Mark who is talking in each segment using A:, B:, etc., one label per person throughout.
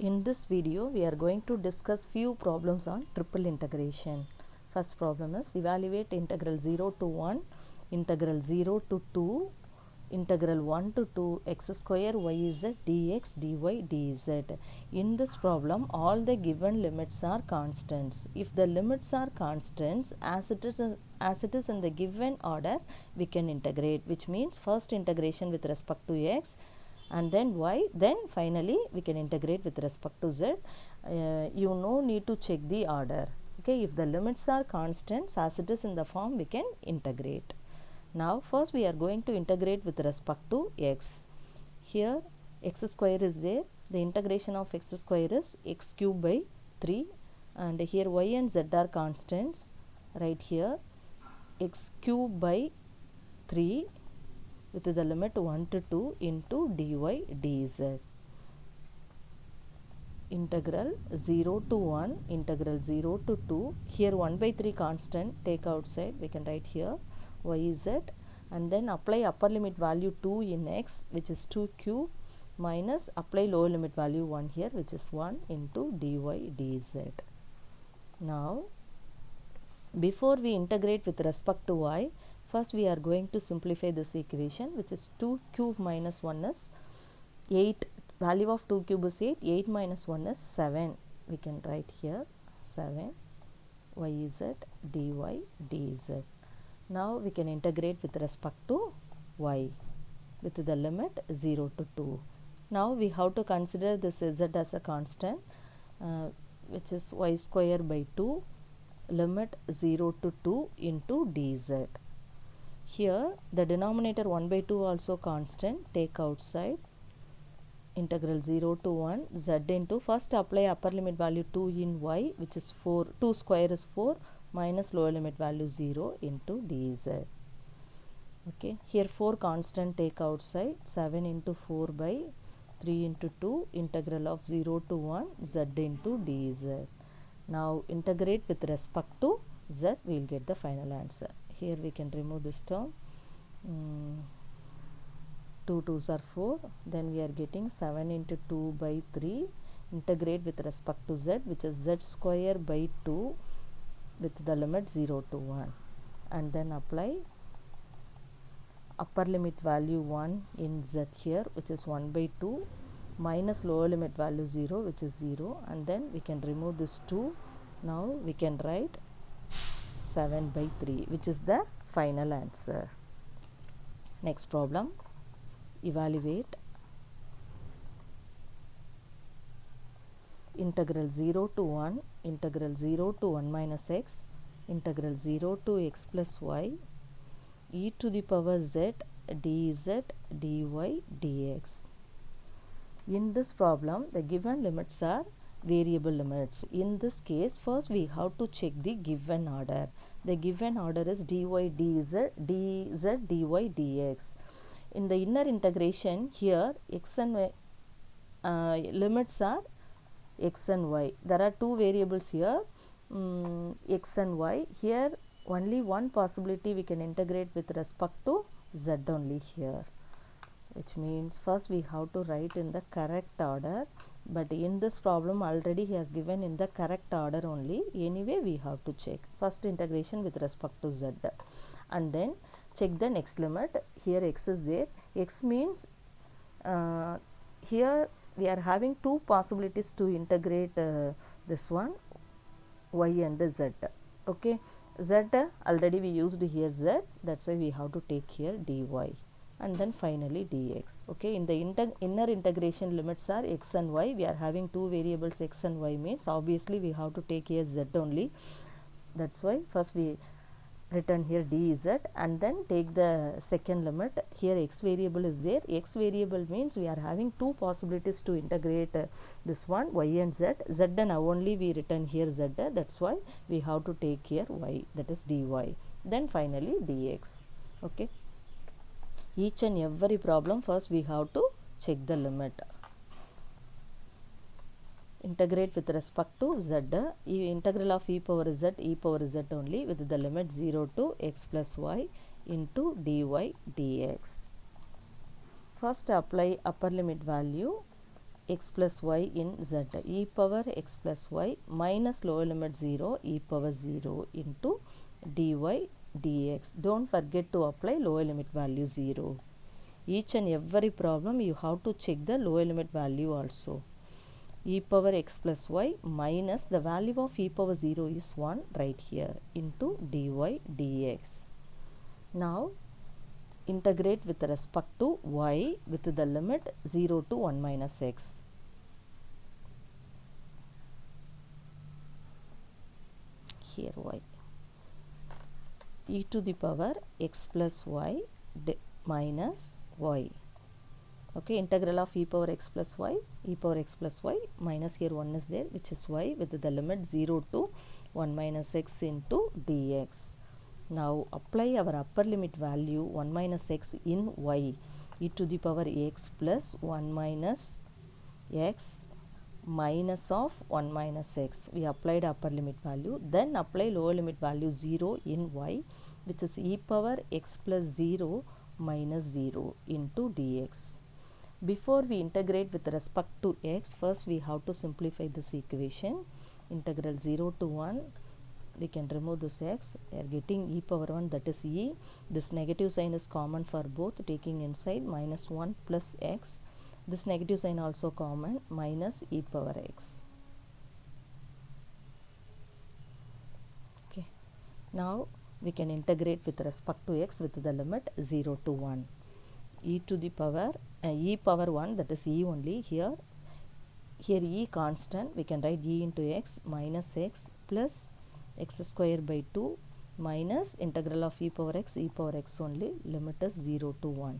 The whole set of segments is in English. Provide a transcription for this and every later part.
A: In this video, we are going to discuss few problems on triple integration. First problem is evaluate integral 0 to 1, integral 0 to 2, integral 1 to 2 x square yz dx dy dz. In this problem, all the given limits are constants. If the limits are constants, as it is in the given order, we can integrate, which means first integration with respect to x, and then y, then finally we can integrate with respect to z. You no need to check the order. Okay, if the limits are constants as it is in the form, we can integrate. Now first we are going to integrate with respect to x. Here x square is there, the integration of x square is x cube by 3, and here y and z are constants. Right here x cube by 3 with the limit 1 to 2 into dy dz. Integral 0 to 1, integral 0 to 2. Here 1 by 3 constant, take outside, we can write here yz, and then apply upper limit value 2 in x, which is 2 cube, minus apply lower limit value 1 here, which is 1 into dy dz. Now before we integrate with respect to y, first we are going to simplify this equation, which is 2 cube minus 1 is 8. Value of 2 cube is 8. 8 minus 1 is 7. We can write here 7 yz dy dz. Now we can integrate with respect to y with the limit 0 to 2. Now we have to consider this z as a constant, which is y square by 2, limit 0 to 2 into dz. Here the denominator 1 by 2 also constant, take outside, integral 0 to 1 z into, first apply upper limit value 2 in y, which is 4, 2 square is 4, minus lower limit value 0 into dz. Okay, here 4 constant, take outside, 7 into 4 by 3 into 2, integral of 0 to 1 z into dz. Now integrate with respect to z, we will get the final answer. Here we can remove this term, 2 2s are 4, then we are getting 7 into 2 by 3, integrate with respect to z, which is z square by 2 with the limit 0 to 1, and then apply upper limit value 1 in z here, which is 1 by 2, minus lower limit value 0, which is 0, and then we can remove this 2. Now we can write 7 by 3, which is the final answer. Next problem, evaluate integral 0 to 1, integral 0 to 1 minus x, integral 0 to x plus y, e to the power z dz dy dx. In this problem, the given limits are variable limits. In this case, first we have to check the given order. The given order is dy dz dy dx. In the inner integration, here x and y, limits are x and y. There are two variables here, x and y. Here only one possibility, we can integrate with respect to z only here, which means first we have to write in the correct order, but in this problem already he has given in the correct order only. Anyway we have to check first integration with respect to z, and then check the next limit. Here x is there, x means here we are having two possibilities to integrate this one, y and z. Okay, z already we used here z, that's why we have to take here dy, and then finally dx. Okay, in the inner integration limits are x and y. We are having two variables x and y, means obviously we have to take here z only. That's why first we written here dz, and then take the second limit. Here x variable is there. X variable means we are having two possibilities to integrate this one, y and z. Z now only we written here z, that's why we have to take here y, that is dy, then finally dx. Okay, each and every problem first we have to check the limit. Integrate with respect to z, integral of e power z only with the limit 0 to x plus y into dy dx. First apply upper limit value x plus y in z, e power x plus y minus lower limit 0 e power 0 into dy dx. Don't forget to apply lower limit value 0. Each and every problem you have to check the lower limit value also. E power x plus y minus the value of e power 0 is 1 right here into dy dx. Now integrate with respect to y with the limit 0 to 1 minus x. Here y. E to the power x plus y minus y. Okay, integral of e power x plus y, e power x plus y minus here 1 is there, which is y with the limit 0 to 1 minus x into dx. Now apply our upper limit value 1 minus x in y, e to the power x plus 1 minus x minus of 1 minus x. We applied upper limit value, then apply lower limit value 0 in y, which is e power x plus 0 minus 0 into dx. Before we integrate with respect to x, first we have to simplify this equation. Integral 0 to 1, we can remove this x. We are getting e power 1, that is e. This negative sign is common for both, taking inside minus 1 plus x. This negative sign also common, minus e power x. Okay. Now we can integrate with respect to x with the limit 0 to 1. E to the power e power 1, that is e only here. Here e constant, we can write e into x minus x plus x square by 2 minus integral of e power x only, limit is 0 to 1.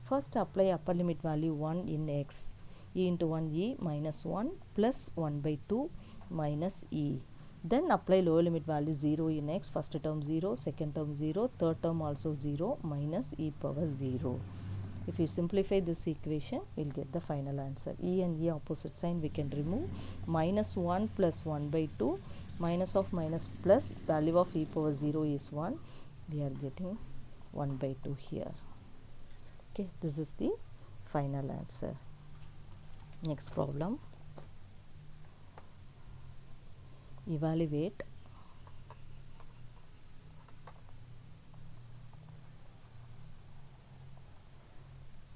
A: First apply upper limit value 1 in x, e into 1 e minus 1 plus 1 by 2 minus e. Then apply lower limit value 0 in x, first term 0, second term 0, third term also 0 minus e power 0. If we simplify this equation, we will get the final answer. E and e opposite sign we can remove. Minus 1 plus 1 by 2, minus of minus plus, value of e power 0 is 1. We are getting 1 by 2 here. Okay, this is the final answer. Next problem. Evaluate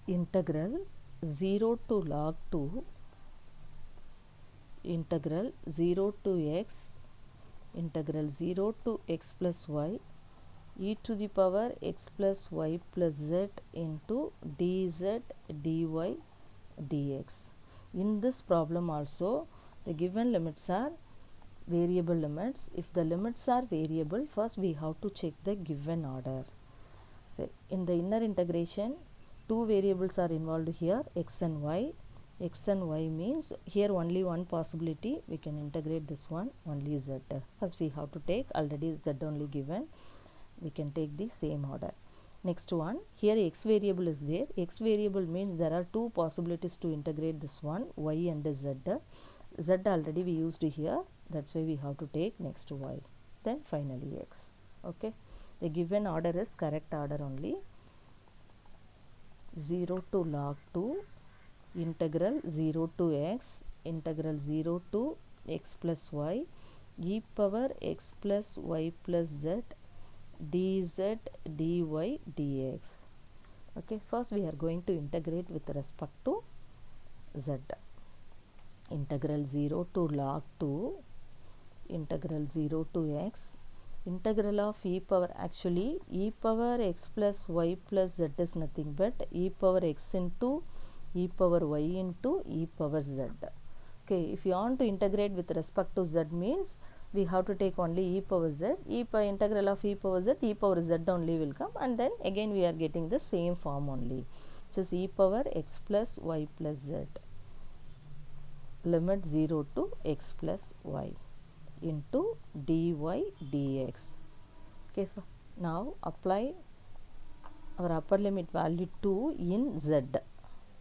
A: integral 0 to log 2 integral 0 to x integral 0 to x plus y e to the power x plus y plus z into dz dy dx. In this problem also the given limits are variable limits. If the limits are variable, first we have to check the given order. So in the inner integration, two variables are involved here, x and y. X and y means here only one possibility, we can integrate this one, only z. First we have to take, already z only given, we can take the same order. Next one, here x variable is there. X variable means there are two possibilities to integrate this one, y and z. Z already we used here, that's why we have to take next y, then finally x. Okay, the given order is correct order only. 0 to log 2 integral 0 to x integral 0 to x plus y e power x plus y plus z dz dy dx. Okay, first we are going to integrate with respect to z. Integral 0 to log 2 integral 0 to x integral of e power, actually e power x plus y plus z is nothing but e power x into e power y into e power z. Okay, if you want to integrate with respect to z means we have to take only e power z, integral of e power z only will come, and then again we are getting the same form only, which is e power x plus y plus z limit 0 to x plus y into dy dx. Okay, now apply our upper limit value 2 in z.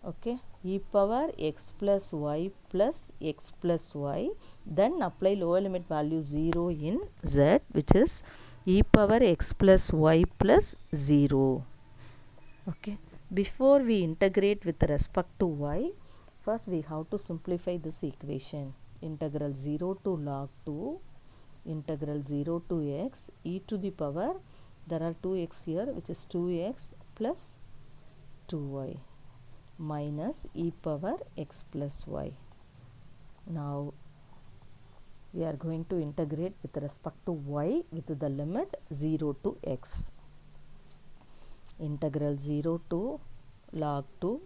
A: Okay, e power x plus y plus x plus y, then apply lower limit value 0 in z, which is e power x plus y plus 0. Okay, before we integrate with respect to y, First we have to simplify this equation. Integral 0 to log 2 integral 0 to x e to the power, there are 2x here, which is 2x plus 2y minus e power x plus y. Now we are going to integrate with respect to y with the limit 0 to x. Integral 0 to log 2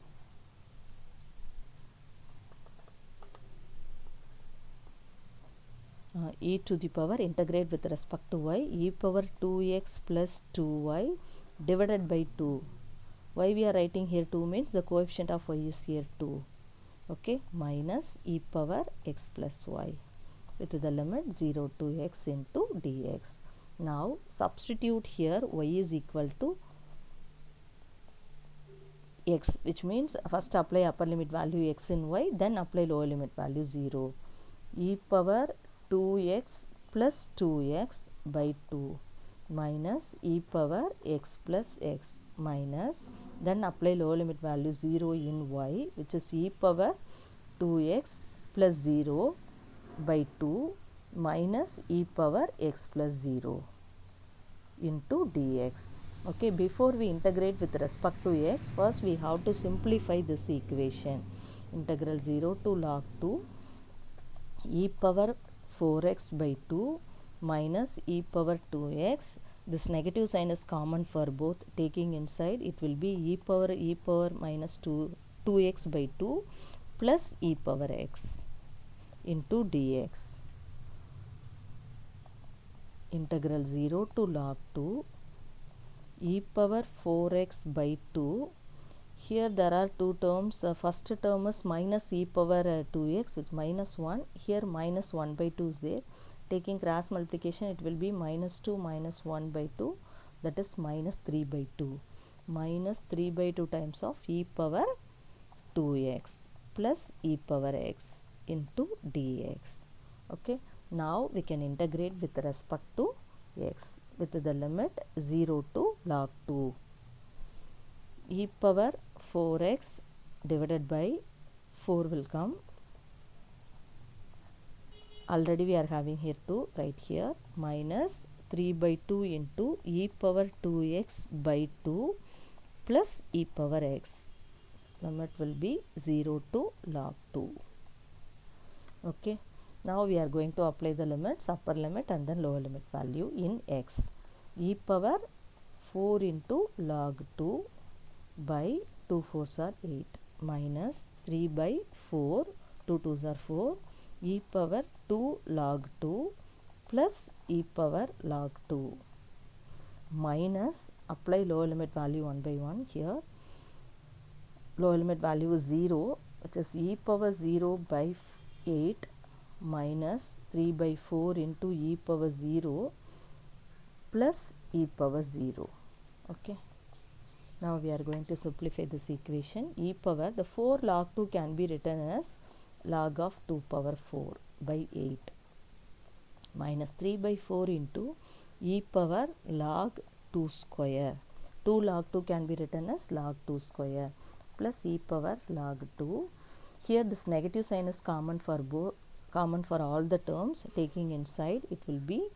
A: e to the power, integrate with respect to y, e power 2x plus 2y divided by 2. Why we are writing here 2 means the coefficient of y is here 2. Okay, minus e power x plus y with the limit 0 to x into dx. Now substitute here y is equal to x, which means first apply upper limit value x in y, then apply lower limit value 0. E power 2x plus 2x by 2 minus e power x plus x minus, then apply lower limit value 0 in y, which is e power 2x plus 0 by 2 minus e power x plus 0 into dx. Okay, before we integrate with respect to x, first we have to simplify this equation. Integral 0 to log 2 e power 4x by 2 minus e power 2x. This negative sign is common for both. Taking inside, it will be e power minus 2x by 2 plus e power x into dx. Integral 0 to log 2 e power 4x by 2. Here there are two terms. First term is minus e power 2x, which is minus 1. Here minus 1 by 2 is there. Taking cross multiplication, it will be minus 2 minus 1 by 2, that is minus 3 by 2. Minus 3 by 2 times of e power 2x plus e power x into dx. Okay, now we can integrate with respect to x with the limit 0 to log 2. E power 4x divided by 4 will come. Already we are having here 2 right here, minus 3 by 2 into e power 2x by 2 plus e power x. Limit will be 0 to log 2. Okay, now we are going to apply the limits, upper limit and then lower limit value in x. E power 4 into log 2 by 2 4s are 8 minus 3 by 4, 2 2s are 4, e power 2 log 2 plus e power log 2 minus, apply lower limit value 1 by 1 here. Lower limit value is 0, which is e power 0 by 8 minus 3 by 4 into e power 0 plus e power 0. Okay. Now we are going to simplify this equation. E power, the 4 log 2 can be written as log of 2 power 4 by 8 minus 3 by 4 into e power log 2 square. 2 log 2 can be written as log 2 square plus e power log 2. Here this negative sign is common for all the terms. Taking inside, it will be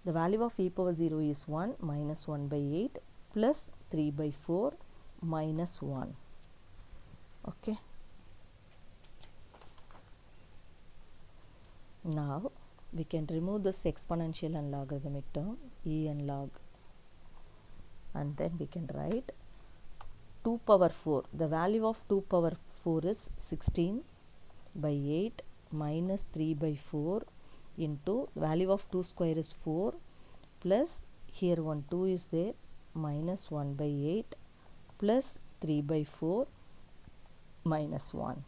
A: the value of e power 0 is 1 minus 1 by 8 plus 3 by 4 minus 1. Okay. Now we can remove this exponential and logarithmic term, e and log, and then we can write 2 power 4. The value of 2 power 4 is 16 by 8 minus 3 by 4 into value of 2 square is 4 plus here 1 2 is there minus 1 by 8 plus 3 by 4 minus 1.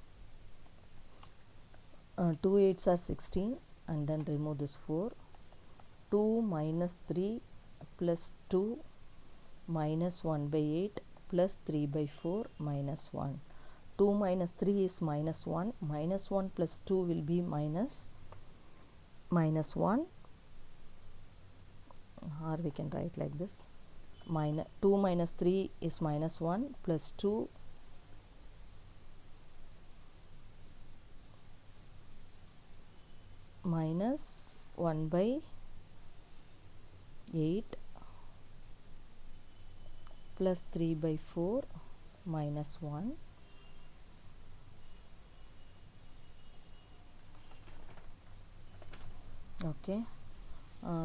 A: 2 8s are 16 and then remove this 4. 2 minus 3 plus 2 minus 1 by 8 plus 3 by 4 minus 1. 2 minus 3 is minus 1. Minus 1 plus 2 will be minus 1, or we can write like this. 2 minus 3 is minus 1 plus 2 minus 1 by 8 plus 3 by 4 minus 1 okay,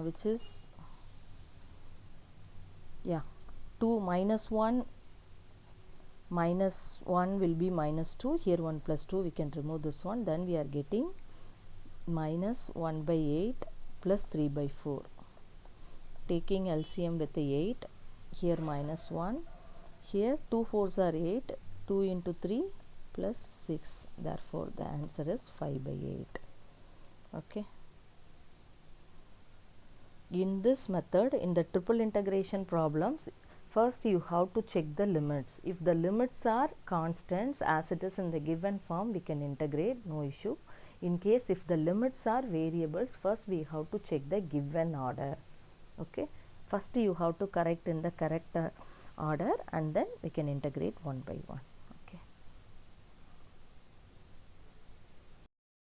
A: which is 2 minus 1 will be minus 2, here 1 plus 2 we can remove this one, then we are getting minus 1 by 8 plus 3 by 4. Taking LCM with the 8, here minus 1, here 2 4s are 8, 2 into 3 plus 6, therefore the answer is 5 by 8. Okay. In this method, in the triple integration problems, first you have to check the limits. If the limits are constants as it is in the given form, we can integrate, no issue. In case if the limits are variables, first we have to check the given order. Okay. First you have to correct in the correct order and then we can integrate one by one.